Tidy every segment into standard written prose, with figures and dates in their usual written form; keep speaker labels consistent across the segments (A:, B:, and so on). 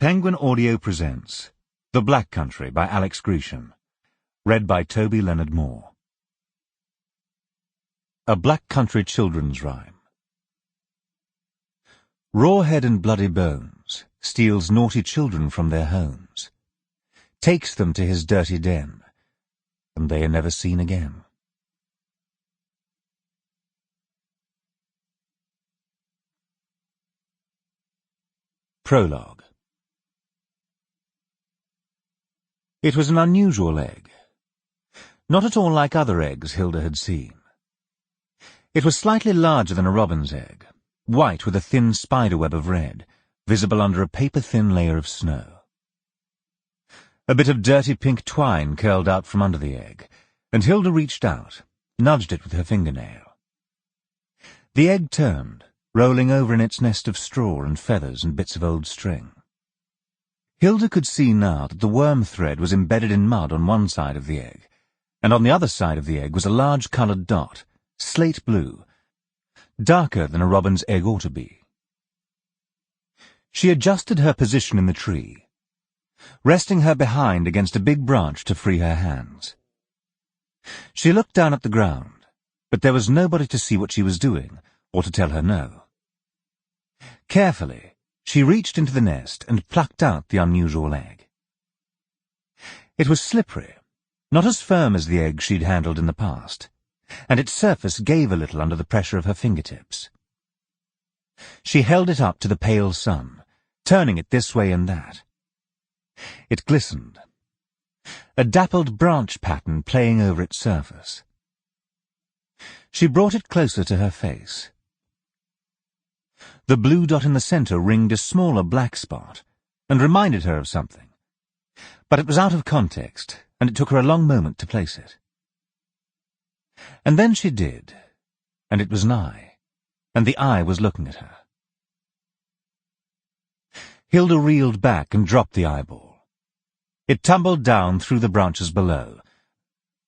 A: Penguin Audio presents The Black Country by Grecian, read by Toby Leonard Moore. A Black Country Children's Rhyme. Rawhead and Bloody Bones steals naughty children from their homes, takes them to his dirty den, and they are never seen again. Prologue. It was an unusual egg, not at all like other eggs Hilda had seen. It was slightly larger than a robin's egg, white with a thin spiderweb of red, visible under a paper-thin layer of snow. A bit of dirty pink twine curled out from under the egg, and Hilda reached out, nudged it with her fingernail. The egg turned, rolling over in its nest of straw and feathers and bits of old string. Hilda could see now that the worm thread was embedded in mud on one side of the egg, and on the other side of the egg was a large coloured dot, slate blue, darker than a robin's egg ought to be. She adjusted her position in the tree, resting her behind against a big branch to free her hands. She looked down at the ground, but there was nobody to see what she was doing, or to tell her no. Carefully, she reached into the nest and plucked out the unusual egg. It was slippery, not as firm as the egg she'd handled in the past, and its surface gave a little under the pressure of her fingertips. She held it up to the pale sun, turning it this way and that. It glistened, a dappled branch pattern playing over its surface. She brought it closer to her face. The blue dot in the centre ringed a smaller black spot, and reminded her of something. But it was out of context, and it took her a long moment to place it. And then she did, and it was an eye, and the eye was looking at her. Hilda reeled back and dropped the eyeball. It tumbled down through the branches below,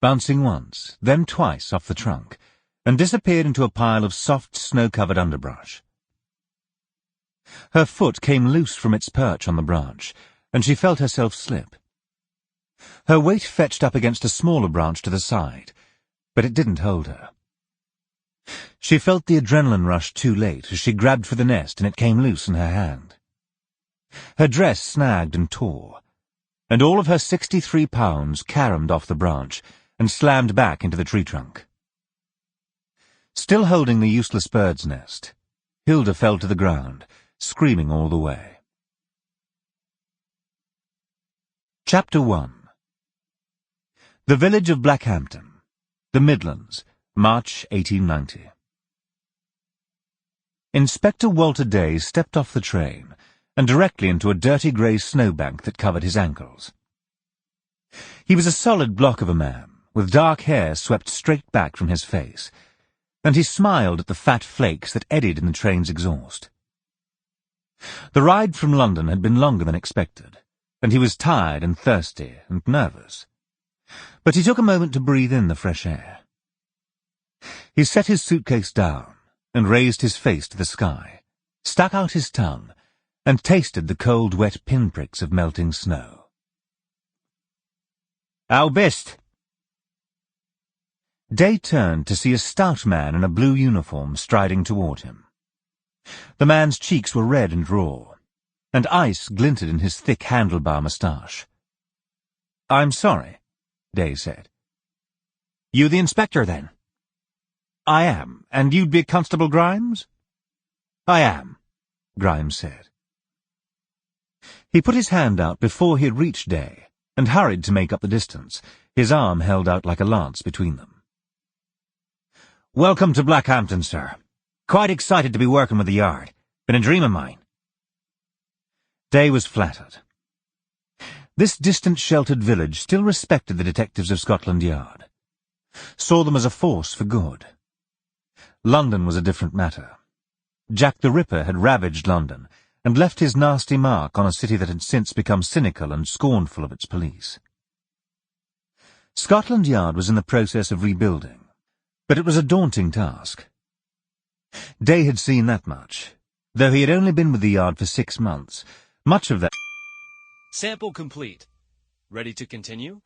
A: bouncing once, then twice off the trunk, and disappeared into a pile of soft, snow-covered underbrush. Her foot came loose from its perch on the branch, and she felt herself slip. Her weight fetched up against a smaller branch to the side, but it didn't hold her. She felt the adrenaline rush too late as she grabbed for the nest and it came loose in her hand. Her dress snagged and tore, and all of her 63 pounds caromed off the branch and slammed back into the tree trunk. Still holding the useless bird's nest, Hilda fell to the ground, screaming all the way. Chapter 1. The village of Blackhampton, the Midlands, March 1890. Inspector Walter Day stepped off the train and directly into a dirty grey snowbank that covered his ankles. He was a solid block of a man, with dark hair swept straight back from his face, and he smiled at the fat flakes that eddied in the train's exhaust. The ride from London had been longer than expected, and he was tired and thirsty and nervous. But he took a moment to breathe in the fresh air. He set his suitcase down and raised his face to the sky, stuck out his tongue, and tasted the cold, wet pinpricks of melting snow. "How best?" Day turned to see a stout man in a blue uniform striding toward him. The man's cheeks were red and raw, and ice glinted in his thick handlebar moustache. "I'm sorry," Day said. "You the inspector, then?" "I am. And you'd be Constable Grimes?" "I am," Grimes said. He put his hand out before he had reached Day, and hurried to make up the distance, his arm held out like a lance between them. "Welcome to Blackhampton, sir. Quite excited to be working with the yard. Been a dream of mine." Day was flattered. This distant sheltered village still respected the detectives of Scotland Yard, saw them as a force for good. London was a different matter. Jack the Ripper had ravaged London and left his nasty mark on a city that had since become cynical and scornful of its police. Scotland Yard was in the process of rebuilding, but it was a daunting task. Day had seen that much, though he had only been with the yard for 6 months. Much of that
B: Sample complete. Ready to continue?